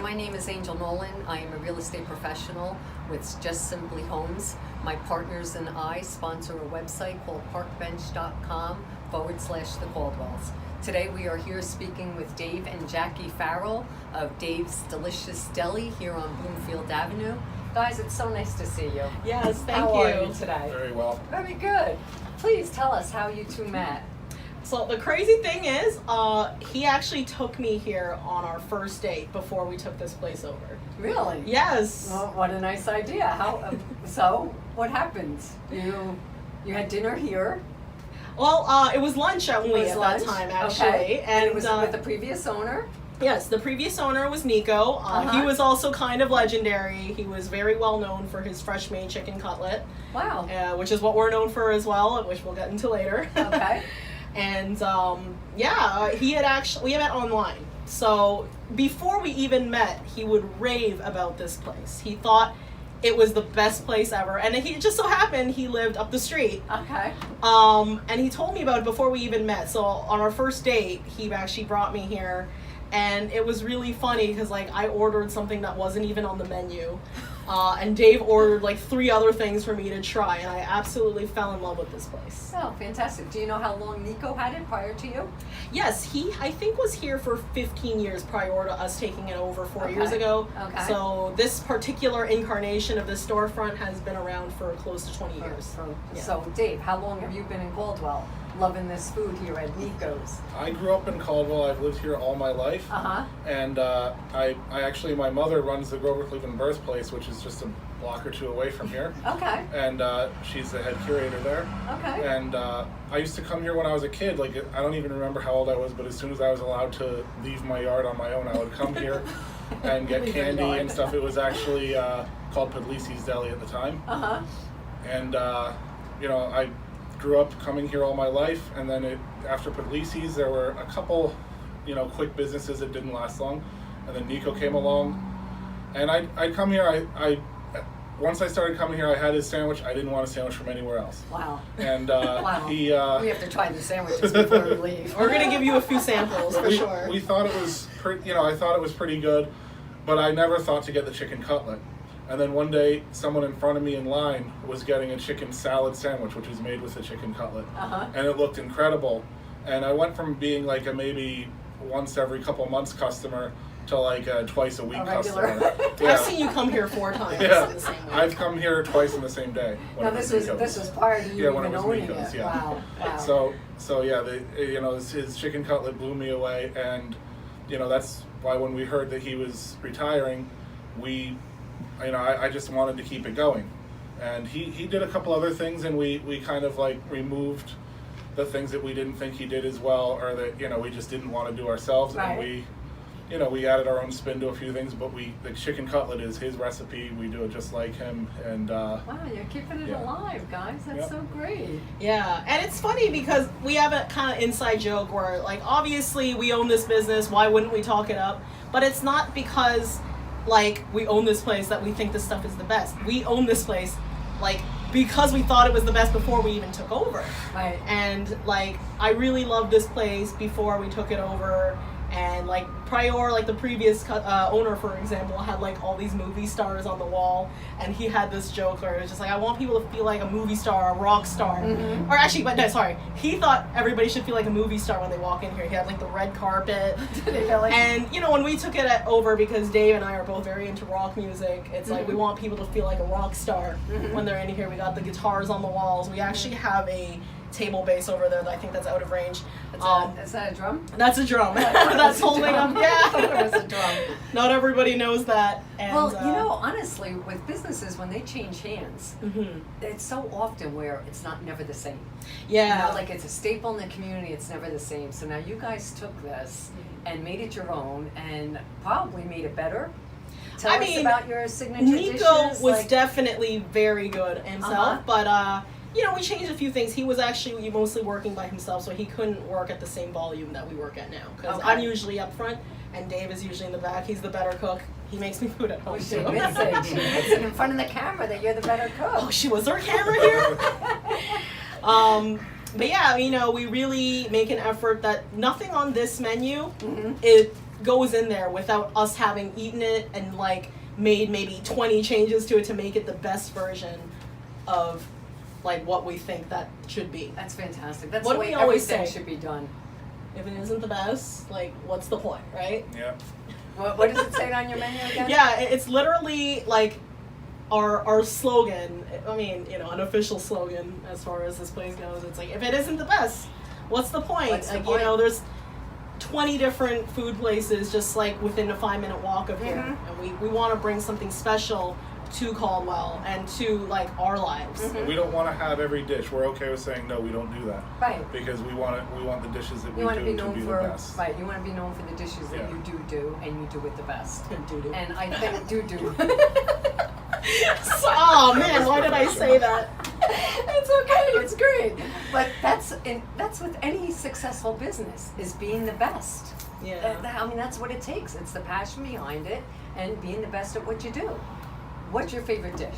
my name is Angel Nolan. I am a real estate professional with Just Simply Homes. My partners and I sponsor a website called parkbench.com/The Caldwells. Today we are here speaking with Dave and Jackie Farrell of Dave's Delicious Deli here on Bloomfield Avenue. Guys, it's so nice to see you. Yes, thank How you. are you today? Very well. Very good. Please tell us how you two met. So the crazy thing is, he actually took me here on our first date before we took this place over. Really? Yes. Well, what a nice idea. How? So, what happened? You had dinner here. Well, it was lunch only Was at lunch? that time, actually. Okay. And it was uh, with the previous owner. Yes, the previous owner was Nico. He was also kind of legendary. He was very well known for his fresh made chicken cutlet. Wow. Which is what we're known for as well, which we'll get into later. Okay. And we met online. So before we even met, he would rave about this place. He thought it was the best place ever. And it just so happened he lived up the street. Okay. And he told me about it before we even met. So on our first date, he actually brought me here. And it was really funny because I ordered something that wasn't even on the menu. And Dave ordered 3 other things for me to try, and I absolutely fell in love with this place. Oh, fantastic. Do you know how long Nico had it prior to you? Yes, he, I think, was here for 15 years prior to us taking it over 4 years Okay. ago. Okay. So this particular incarnation of this storefront has been around for close to 20 years. Yeah. So, Dave, how long have you been in Caldwell? Loving this food here at Nico's. I grew up in Caldwell. I've lived here all my life. And I actually, my mother runs the Grover Cleveland Birthplace, which is just a block or two away from here. Okay. And she's the head curator there. Okay. And I used to come here when I was a kid. I don't even remember how old I was, but as soon as I was allowed to leave my yard on my own, I would come here and get Leave your candy yard. and stuff. It was actually called Puglisi's Deli at the time. And, I grew up coming here all my life, and then after Puglisi's, there were a couple, quick businesses that didn't last long, and then Nico came along, and I'd come here. Once I started coming here, I had his sandwich. I didn't want a sandwich from anywhere else. Wow. And Wow. he. We have to try the sandwiches before we leave. We're going to give you a few samples for sure. We thought it was, I thought it was pretty good, but I never thought to get the chicken cutlet. And then one day, someone in front of me in line was getting a chicken salad sandwich, which was made with the chicken cutlet. And it looked incredible. And I went from being a maybe once every couple months customer to a twice a week customer. I've seen you come here 4 times in the same week. I've come here twice in the same day. Now this was prior to you when even it was owning Nico's, it. yeah. Wow. Wow. So yeah, his chicken cutlet blew me away, and that's why when we heard that he was retiring, I just wanted to keep it going. And he did a couple other things, and we kind of removed the things that we didn't think he did as well, or that we just didn't want to do ourselves. Right. And we added our own spin to a few things, but the chicken cutlet is his recipe. We do it just like him, and Wow, you're keeping it alive, guys. That's so great. Yeah, and it's funny because we have a kind of inside joke where obviously we own this business, why wouldn't we talk it up? But it's not because we own this place that we think this stuff is the best. We own this place because we thought it was the best before we even took over. Right. And I really loved this place before we took it over. And prior, the previous owner, for example, had all these movie stars on the wall, and he had this joke where it was just I want people to feel like a movie star, a rock star, or actually, but no, sorry, he thought everybody should feel like a movie star when they walk in here. He had the red carpet, and when we took it over, because Dave and I are both very into rock music, it's we want people to feel like a rock star when they're in here. We got the guitars on the walls. We actually have a table bass over there that I think that's out of range. Is that a drum? That's a drum. That's holding up. I thought it Yeah. was a drum. Not everybody knows that. And, Well, honestly, with businesses, when they change hands, it's so often where it's never the same. Yeah. It's a staple in the community, it's never the same. So now you guys took this and made it your own and probably made it better. Tell us about your signature dishes. Nico was definitely very good himself, but we changed a few things. He was actually mostly working by himself, so he couldn't work at the same volume that we work at now. Because I'm usually up front, and Dave is usually in the back. He's the better cook. He makes me food at home, She too. admits it in front of the camera that you're the better cook. Oh, was there a camera here? But yeah, we really make an effort that nothing on this menu, goes in there without us having eaten it and like made maybe 20 changes to it to make it the best version of like what we think that should be. That's fantastic. That's What the do way we always everything say? should be done. If it isn't the best, like what's the point, right? Yeah. What does it say on your menu again? Yeah, it's literally like our slogan. I mean, you know, an official slogan as far as this place goes. It's like, if it isn't the best, what's the point? What's the like, point? you know, there's 20 different food places just like within a 5-minute walk of here, Mm-hmm. and we want to bring something special to Caldwell and to like our lives. Mm-hmm. We don't want to have every dish. We're okay with saying no, we don't do that. Right. Because we want the dishes that we You want to do be to known be for the best. right. You want to be known for the dishes that Yeah. you do, and you do it the best. Doo-doo. And I think do. Oh man, why did I say that? It's okay. It's great. But that's with any successful business is being the best. Yeah. I mean, that's what it takes. It's the passion behind it and being the best at what you do. What's your favorite dish?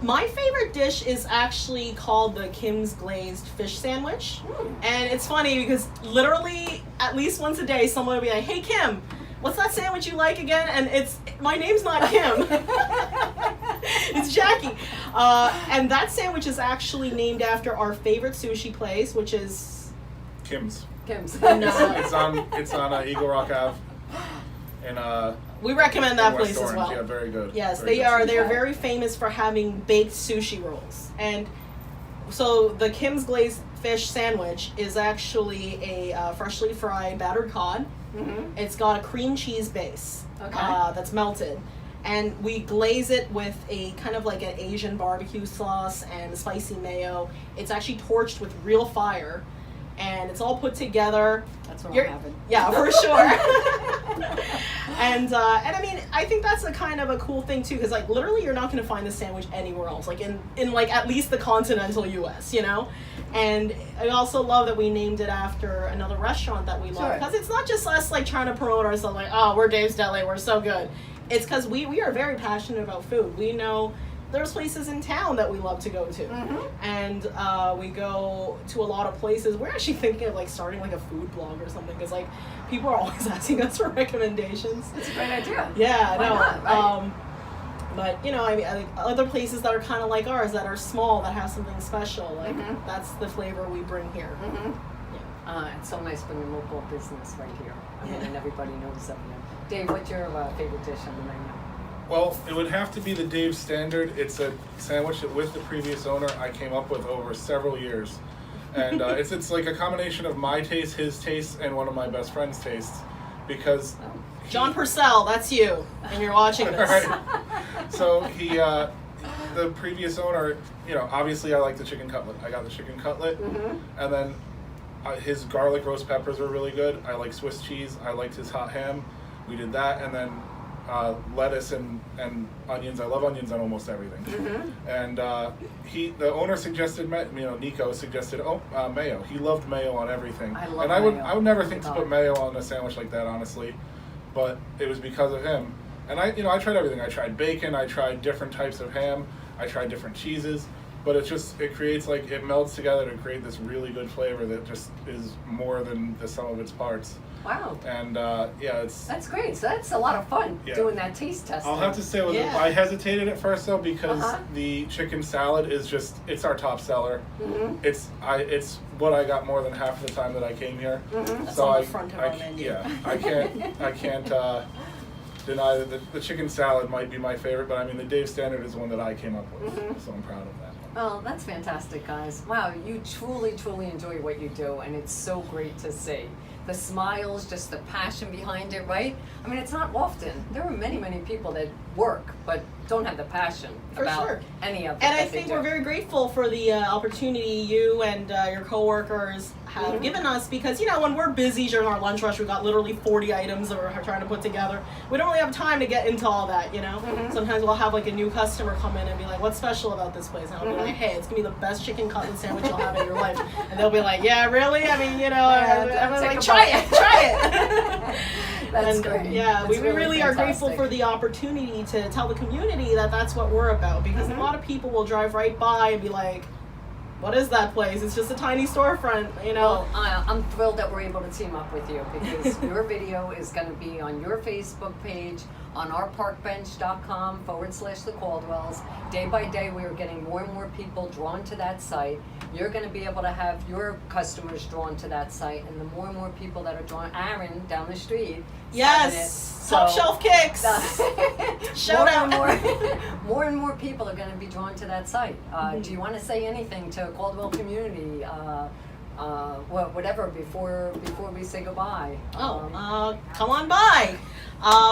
My favorite dish is actually called the Kim's Glazed Fish Sandwich. And it's funny because literally at least once a day someone will be like, "Hey Kim, what's that sandwich you like again?" And my name's not Kim. It's Jackie. And that sandwich is actually named after our favorite sushi place, which is Kim's. Kim's. It's on Eagle Rock Ave. And we recommend that in place West as Orange. well. Yeah, very good. Yes, Very they good are. sushi. They're very famous for having baked sushi rolls. And so the Kim's Glazed Fish Sandwich is actually a freshly fried battered cod. Mm-hmm. It's got a cream cheese base Okay. that's melted. And we glaze it with a kind of like an Asian barbecue sauce and spicy mayo. It's actually torched with real fire. And it's all put together. That's what You're- I'm having. Yeah, for sure. and I mean, I think that's a kind of a cool thing too, because like literally, you're not going to find this sandwich anywhere else, like in like at least the continental U.S. You know. And I also love that we named it after another restaurant that we love, Sure. because it's not just us like trying to promote ourselves like, oh, we're Dave's Deli, we're so good. It's because we are very passionate about food. We know there's places in town that we love to go to, and we go to a lot of places. We're actually thinking of like starting like a food blog or something, because like people are always asking us for recommendations. That's a great idea. Yeah, Why no. not, right? But you know, I mean, I think other places that are kind of like ours, that are small, that have something special, like that's the flavor we bring here. It's so nice being a local business right here. I mean, Yeah. and everybody knows of you. Dave, what's your favorite dish on the menu? Well, it would have to be the Dave Standard. It's a sandwich that with the previous owner I came up with over several years. And it's like a combination of my taste, his taste, and one of my best friend's tastes. Because John Purcell, that's you, and you're watching this. Right. So the previous owner, you know, obviously I like the chicken cutlet. I got the chicken cutlet, and then his garlic roast peppers were really good. I like Swiss cheese. I liked his hot ham. We did that, and then lettuce and onions. I love onions on almost everything. And the owner suggested, Nico suggested mayo. He loved mayo on everything. I love and mayo. I would never think to God. put mayo on a sandwich like that, honestly, but it was because of him. And I tried everything. I tried bacon. I tried different types of ham. I tried different cheeses. But it creates like, it melds together to create this really good flavor that just is more than the sum of its parts. Wow. And it's. That's great. So that's a lot of fun Yeah. doing that taste testing. I'll have to say, Yeah. I hesitated at first though, because Uh-huh. the chicken salad is it's our top seller. It's what I got more than half the time that I came here. That's So on the front of our I menu. Yeah, I can't deny that the chicken salad might be my favorite, but I mean the Dave Standard is one that I came up with, so I'm proud of that one. Oh, that's fantastic, guys. Wow, you truly, truly enjoy what you do, and it's so great to see. The smiles, just the passion behind it, right? I mean, it's not often. There are many, many people that work, but don't have the passion For about sure. any of it. And I that they think do. we're very grateful for the opportunity you and your coworkers have given us, because when we're busy during our lunch rush, we've got literally 40 items that we're trying to put together. We don't really have time to get into all that. Sometimes we'll have like a new customer come in and be like, "What's special about this place?" And I'll be like, "Hey, it's gonna be the best chicken cutlet sandwich you'll have in your life." And they'll be like, "Yeah, really? I mean, I'm take like, a try bite." it, try it." That's And, great. Yeah, That's we really are grateful fantastic. for the opportunity to tell the community that that's what we're about, because a lot of people will drive right by and be like, What is that place? It's just a tiny storefront, you know. Well, I'm thrilled that we're able to team up with you because your video is going to be on your Facebook page, on our parkbench.com/the Caldwells. Day by day, we are getting more and more people drawn to that site. You're going to be able to have your customers drawn to that site, and the more and more people that are drawn, Aaron down the street. Yes, top shelf kicks. Shout out. More and more people are going to be drawn to that site. Do you want to say anything to Caldwell community? Whatever before we say goodbye. Come on by.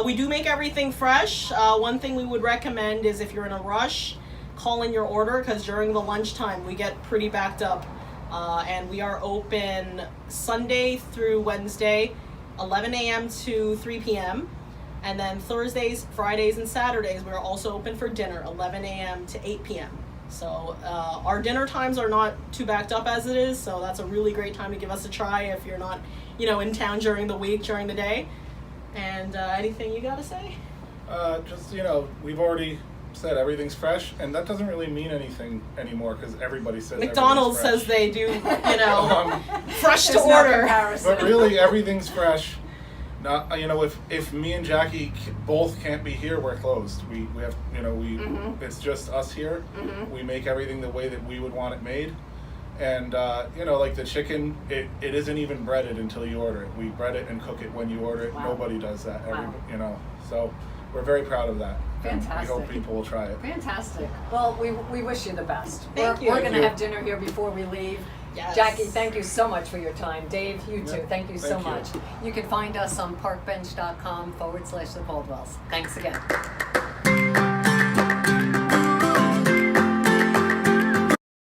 We do make everything fresh. One thing we would recommend is if you're in a rush, call in your order because during the lunchtime we get pretty backed up. And we are open Sunday through Wednesday, 11 a.m. to 3 p.m. And then Thursdays, Fridays, and Saturdays we're also open for dinner, 11 a.m. to 8 p.m. So our dinner times are not too backed up as it is, so that's a really great time to give us a try if you're not, in town during the week, during the day. And anything you gotta say? Just, we've already said everything's fresh, and that doesn't really mean anything anymore because everybody says McDonald's everything's says they do, fresh to There's no order. comparison. But really, everything's fresh. Not, if me and Jackie both can't be here, we're closed. We have, it's just us here. Mm-hmm. We make everything the way that we would want it made. And, like the chicken, it isn't even breaded until you order it. We bread it and cook it when you order it. Wow. Nobody does that. Wow. So we're very proud of that. Fantastic. And we hope people will try it. Fantastic. Well, we wish you the best. Thank you. We're Thank going to you. have dinner here before we leave. Yes. Jackie, thank you so much for your time. Dave, you too. Yeah, Thank you so thank you. much. You can find us on parkbench.com/the Caldwells. Thanks again.